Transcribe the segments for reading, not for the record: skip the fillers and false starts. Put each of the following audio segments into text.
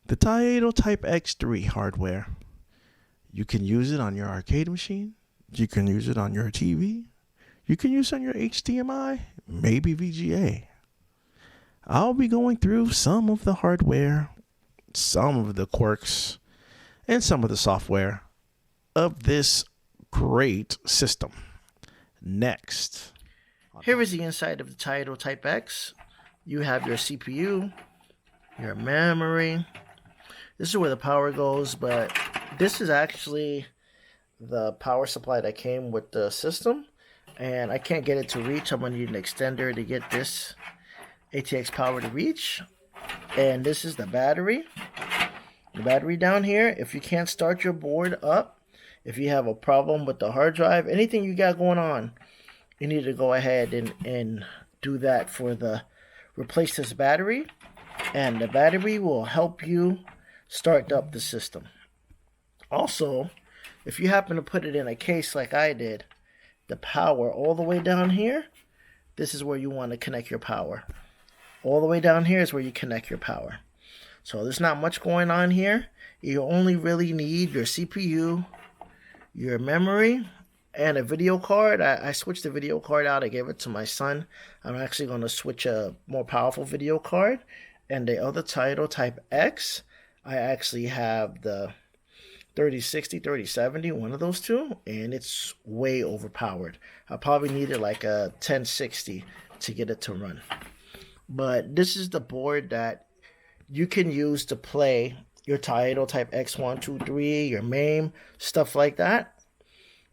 The Taito TypeX 3 hardware. You can use it on your arcade machine. You can use it on your TV. You can use it on your HDMI, maybe VGA. I'll be going through some of the hardware, some of the quirks, and some of the software of this great system. Next. Here is the inside of the Taito TypeX. You have your CPU, your memory. This is where the power goes, but this is actually the power supply that came with the system, and I can't get it to reach. I'm gonna need an extender to get this ATX power to reach. And this is the battery. The battery down here, if you can't start your board up, if you have a problem with the hard drive, anything you got going on, you need to go ahead and do that for the replace this battery, and the battery will help you start up the system. Also, if you happen to put it in a case like I did, the power all the way down here, this is where you want to connect your power. All the way down here is where you connect your power. So there's not much going on here. You only really need your CPU, your memory, and a video card. I switched the video card out. I gave it to my son. I'm actually going to switch a more powerful video card. And the other Taito TypeX, I actually have the 3060, 3070, one of those two, and it's way overpowered. I probably needed like a 1060 to get it to run. But this is the board that you can use to play your Taito TypeX 1, 2, 3, your MAME, stuff like that.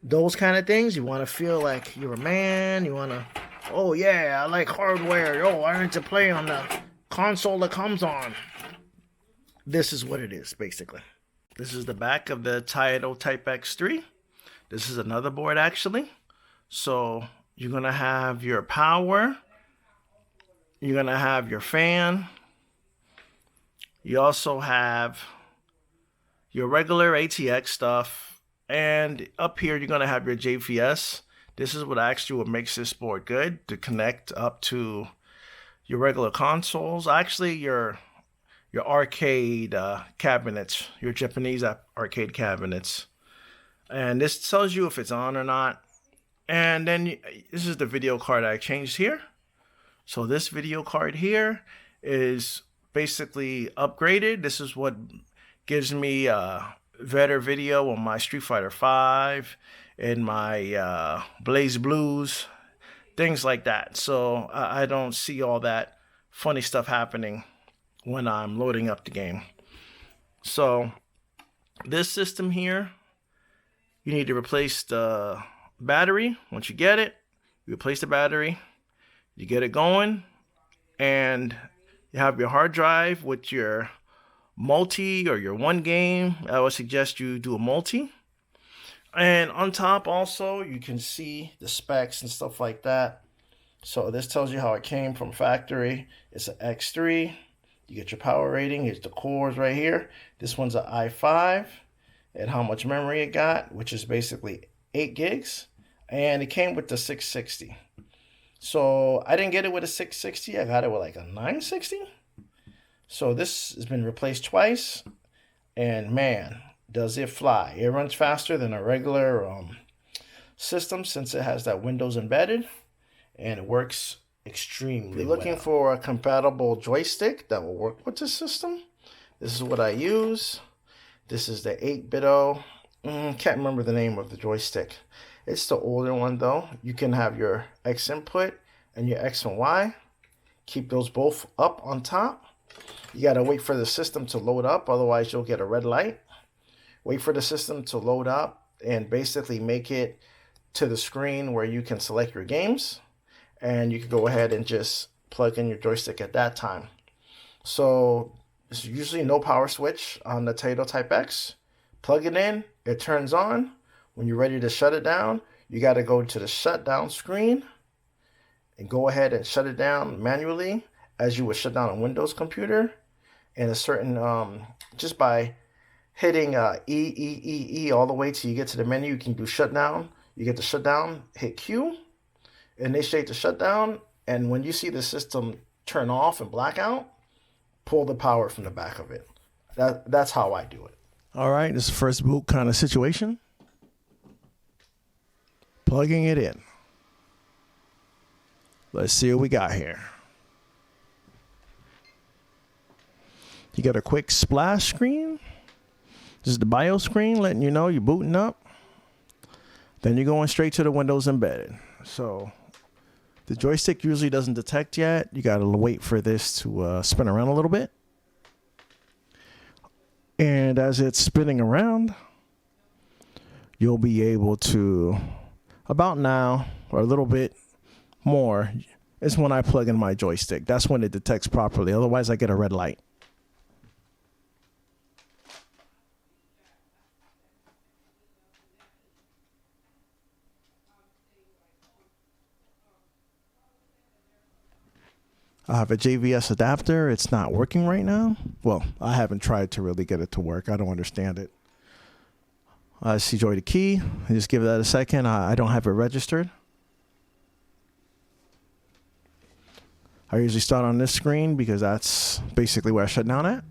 Those kind of things, you want to feel like you're a man. You want to, oh yeah, I like hardware. Yo, I need to play on the console that comes on. This is what it is, basically. This is the back of the Taito TypeX 3. This is another board, actually. So you're going to have your power. You're going to have your fan. You also have your regular ATX stuff. And up here, you're going to have your JVS. This is what actually what makes this board good, to connect up to your regular consoles. Actually, your arcade cabinets, your Japanese arcade cabinets. And this tells you if it's on or not. And then this is the video card I changed here. So this video card here is basically upgraded. This is what gives me better video on my Street Fighter V and my Blaze Blues, things like that. So I don't see all that funny stuff happening when I'm loading up the game. So this system here, you need to replace the battery. Once you get it, you replace the battery, you get it going, and you have your hard drive with your multi or your one game. I would suggest you do a multi. And on top also, you can see the specs and stuff like that. So this tells you how it came from factory. It's an X3. You get your power rating. Here's the cores right here. This one's an i5 and how much memory it got, which is basically 8 gigs. And it came with the 660. So I didn't get it with a 660. I got it with like a 960. So this has been replaced twice. And man, does it fly. It runs faster than a regular system since it has that Windows embedded. And it works extremely well. If you're looking for a compatible joystick that will work with this system, this is what I use. This is the 8-bit-o. Can't remember the name of the joystick. It's the older one though. You can have your X input and your X and Y. Keep those both up on top. You gotta wait for the system to load up, otherwise you'll get a red light. Wait for the system to load up and basically make it to the screen where you can select your games. And you can go ahead and just plug in your joystick at that time. So there's usually no power switch on the Taito TypeX. Plug it in, it turns on. When you're ready to shut it down, you got to go to the shutdown screen and go ahead and shut it down manually as you would shut down a Windows computer. And a certain, just by hitting E all the way till you get to the menu, you can do shutdown. You get the shutdown, hit Q. Initiate the shutdown, and when you see the system turn off and black out, pull the power from the back of it. That's how I do it. All right, this is first boot kind of situation. Plugging it in. Let's see what we got here. You got a quick splash screen. This is the BIOS screen letting you know you're booting up. Then you're going straight to the Windows embedded. So the joystick usually doesn't detect yet. You got to wait for this to spin around a little bit. And as it's spinning around, you'll be able to, about now or a little bit more, is when I plug in my joystick. That's when it detects properly. Otherwise, I get a red light. I have a JVS adapter. It's not working right now. Well, I haven't tried to really get it to work. I don't understand it. I see joy the key. I just give that a second. I don't have it registered. I usually start on this screen because that's basically where I shut down at.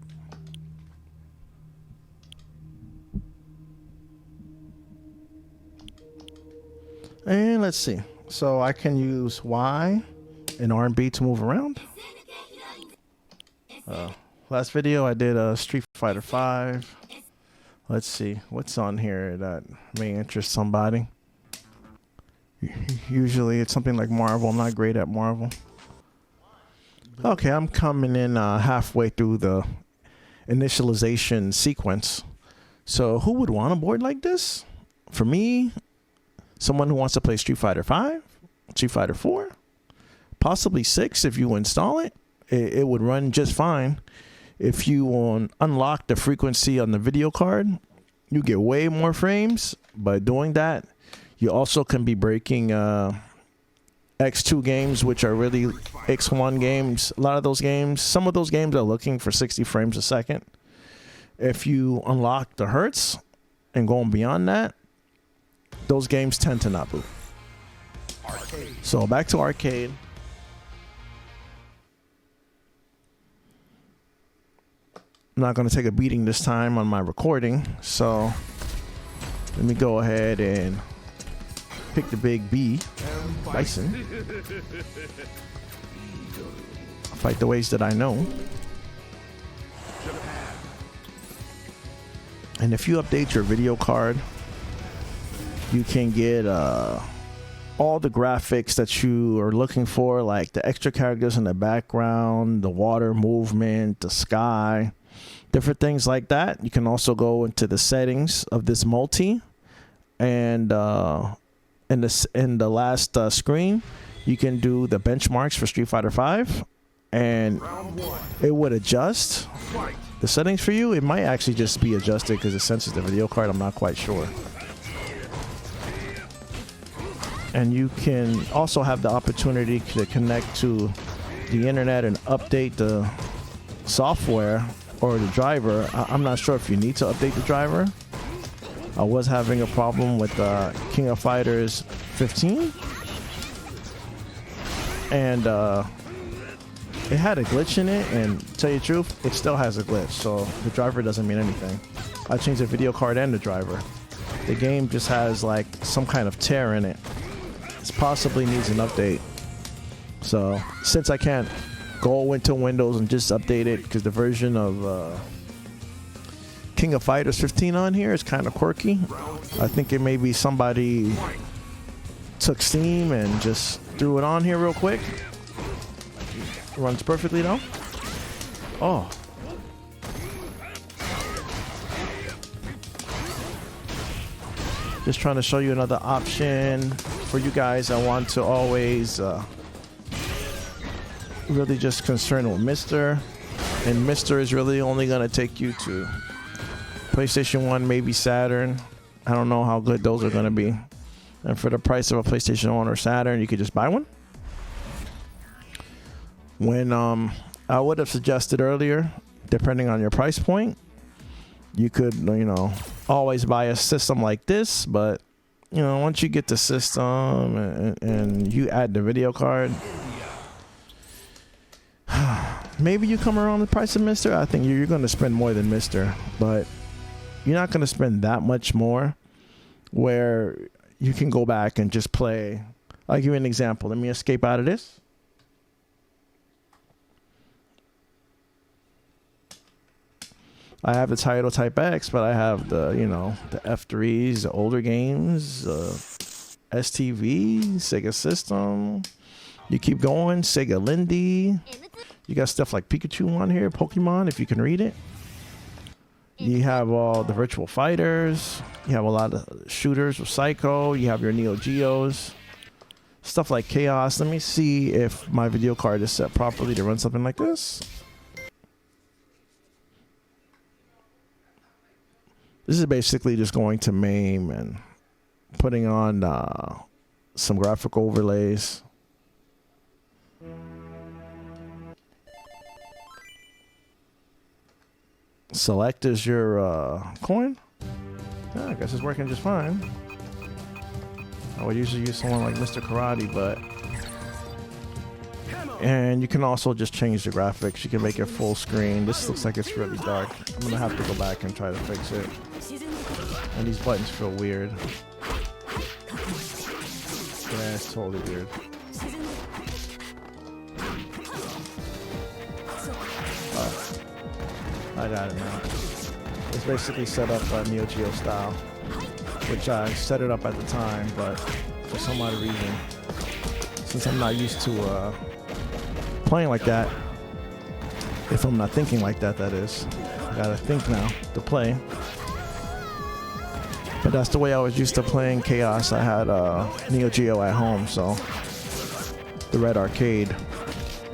And let's see. So I can use Y and R and B to move around. Last video I did Street Fighter 5. Let's see what's on here that may interest somebody. Usually it's something like Marvel. I'm not great at Marvel. Okay, I'm coming in halfway through the initialization sequence. So who would want a board like this? For me, someone who wants to play Street Fighter 5, Street Fighter 4, possibly 6 if you install it. It would run just fine. If you unlock the frequency on the video card, you get way more frames. By doing that, you also can be breaking X2 games, which are really X1 games. A lot of those games, some of those games are looking for 60 frames a second. If you unlock the hertz and going beyond that, those games tend to not boot. So back to arcade. I'm not going to take a beating this time on my recording, so let me go ahead and pick the big B, Bison. Fight the ways that I know. And if you update your video card, you can get all the graphics that you are looking for, like the extra characters in the background, the water movement, the sky, different things like that. You can also go into the settings of this multi, and in the last screen, you can do the benchmarks for Street Fighter 5, and it would adjust the settings for you. It might actually just be adjusted because it senses the video card. I'm not quite sure. And you can also have the opportunity to connect to the internet and update the software or the driver. I'm not sure if you need to update the driver. I was having a problem with King of Fighters 15, and it had a glitch in it, and to tell you the truth, it still has a glitch, so the driver doesn't mean anything. I changed the video card and the driver. The game just has like some kind of tear in it. It possibly needs an update. So since I can't go into Windows and just update it, because the version of King of Fighters 15 on here is kind of quirky. I think it may be somebody took Steam and just threw it on here real quick. Runs perfectly though. Oh. Just trying to show you another option for you guys. I want to always really just concerned with Mr. And Mr. is really only going to take you to PlayStation 1, maybe Saturn. I don't know how good those are going to be. And for the price of a PlayStation 1 or Saturn, you could just buy one. When I would have suggested earlier, depending on your price point, you could, always buy a system like this. But, once you get the system and you add the video card, maybe you come around the price of Mr. I think you're going to spend more than Mr. But you're not going to spend that much more where you can go back and just play. I'll give you an example. Let me escape out of this. I have the Taito TypeX, but I have the, you know, the F3s, the older games, STV, Sega System. You keep going, Sega Lindy. You got stuff like Pikachu on here, Pokemon, if you can read it. You have all the Virtual Fighters. You have a lot of shooters with Psycho. You have your Neo Geos. Stuff like Chaos. Let me see if my video card is set properly to run something like this. This is basically just going to MAME and putting on some graphic overlays. Select is your coin. Yeah, I guess it's working just fine. I would usually use someone like Mr. Karate, but... And you can also just change the graphics. You can make it full screen. This looks like it's really dark. I'm gonna have to go back and try to fix it. And these buttons feel weird. Yeah, it's totally weird. I got it now. It's basically set up Neo Geo style, which I set it up at the time, but for some odd reason, since I'm not used to playing like that, if I'm not thinking like that, that is, I gotta think now to play. But that's the way I was used to playing Chaos. I had Neo Geo at home, so the Red Arcade,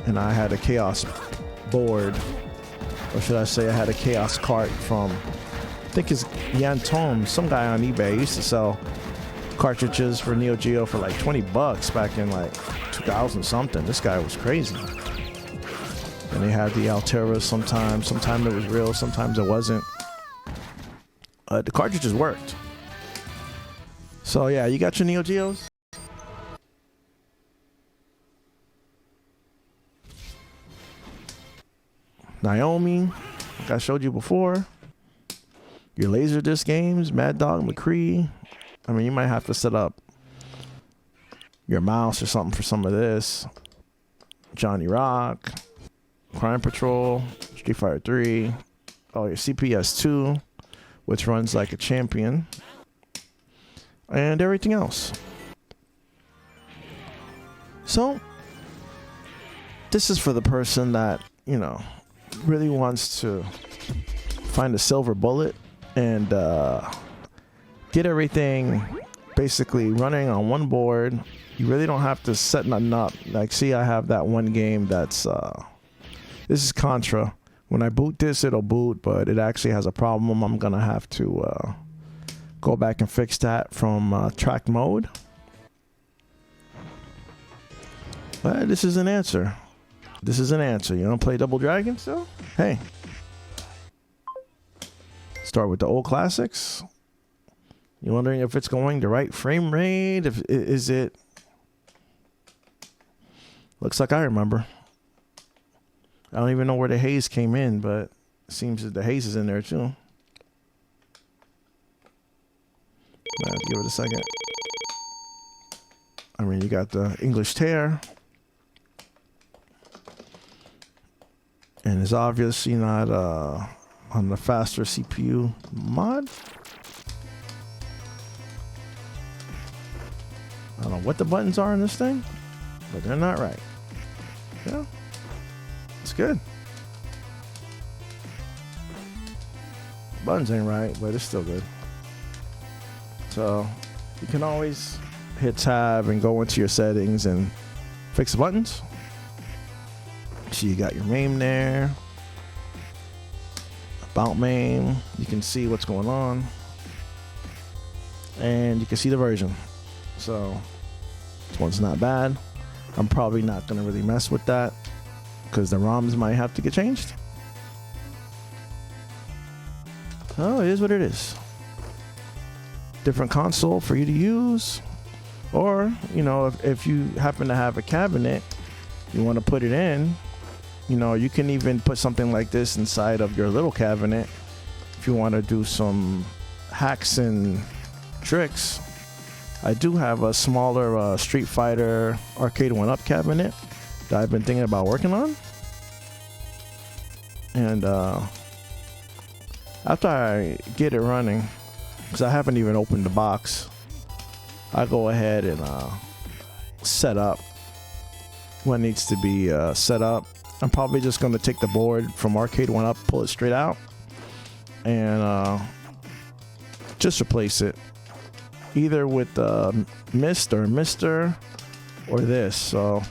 and I had a Chaos board. Or should I say I had a Chaos cart from, I think it's Yantone, some guy on eBay. He used to sell cartridges for Neo Geo for like 20 bucks back in like 2000 something. This guy was crazy. And they had the Alteras sometimes. Sometimes it was real, sometimes it wasn't. The cartridges worked. So yeah, you got your Neo Geos? Naomi, like I showed you before. Your Laserdisc games, Mad Dog, McCree. I mean, you might have to set up your mouse or something for some of this. Johnny Rock, Crime Patrol, Street Fighter 3. Oh, your CPS 2, which runs like a champion. And everything else. So, this is for the person that, you know, really wants to find a silver bullet and get everything basically running on one board. You really don't have to set nothing up. Like, see, I have that one game that's this is Contra. When I boot this, it'll boot, but it actually has a problem. I'm gonna have to go back and fix that from track mode. But this is an answer. This is an answer. You don't play Double Dragon still? Hey. Start with the old classics. You're wondering if it's going the right frame rate? Is it? Looks like I remember. I don't even know where the haze came in, but it seems that the haze is in there too. Give it a second. I mean, you got the English tear. And it's obviously not on the faster CPU mod. I don't know what the buttons are in this thing, but they're not right. Yeah, it's good. Buttons ain't right, but it's still good. So you can always hit tab and go into your settings and fix the buttons. So you got your MAME there. About MAME. You can see what's going on. And you can see the version. So this one's not bad. I'm probably not going to really mess with that because the ROMs might have to get changed. Oh, it is what it is. Different console for you to use. Or, you know, if you happen to have a cabinet, you want to put it in, You know, you can even put something like this inside of your little cabinet if you want to do some hacks and tricks. I do have a smaller Street Fighter Arcade 1-Up cabinet that I've been thinking about working on. And after I get it running, because I haven't even opened the box, I go ahead and set up what needs to be set up. I'm probably just going to take the board from Arcade 1-Up, pull it straight out, and just replace it. Either with Mist or Mister or this. So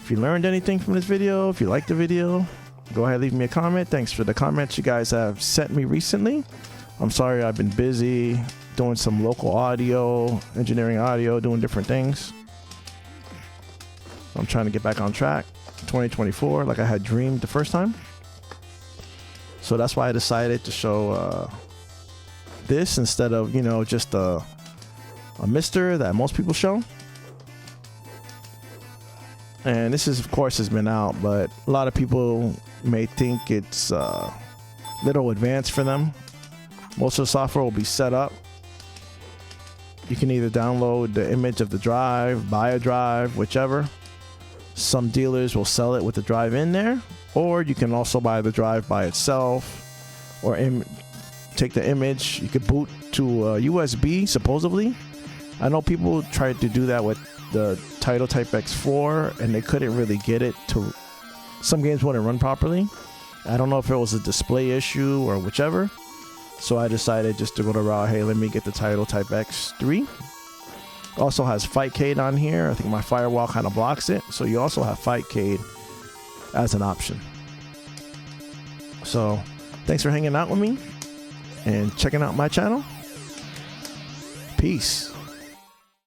if you learned anything from this video, if you liked the video, go ahead and leave me a comment. Thanks for the comments you guys have sent me recently. I'm sorry I've been busy doing some local audio, engineering audio, doing different things. I'm trying to get back on track. 2024, like I had dreamed the first time. So that's why I decided to show this instead of, you know, just a Mister that most people show. And this is, of course, has been out, but a lot of people may think it's a little advanced for them. Most of the software will be set up. You can either download the image of the drive, buy a drive, whichever. Some dealers will sell it with the drive in there, or you can also buy the drive by itself, or take the image. You could boot to USB, supposedly. I know people tried to do that with the Taito TypeX 4, and they couldn't really get it to. Some games wouldn't run properly. I don't know if it was a display issue or whichever. So I decided just to go the route, hey, let me get the Taito TypeX 3. Also has Fightcade on here. I think my firewall kind of blocks it. So you also have Fightcade as an option. So thanks for hanging out with me and checking out my channel. Peace.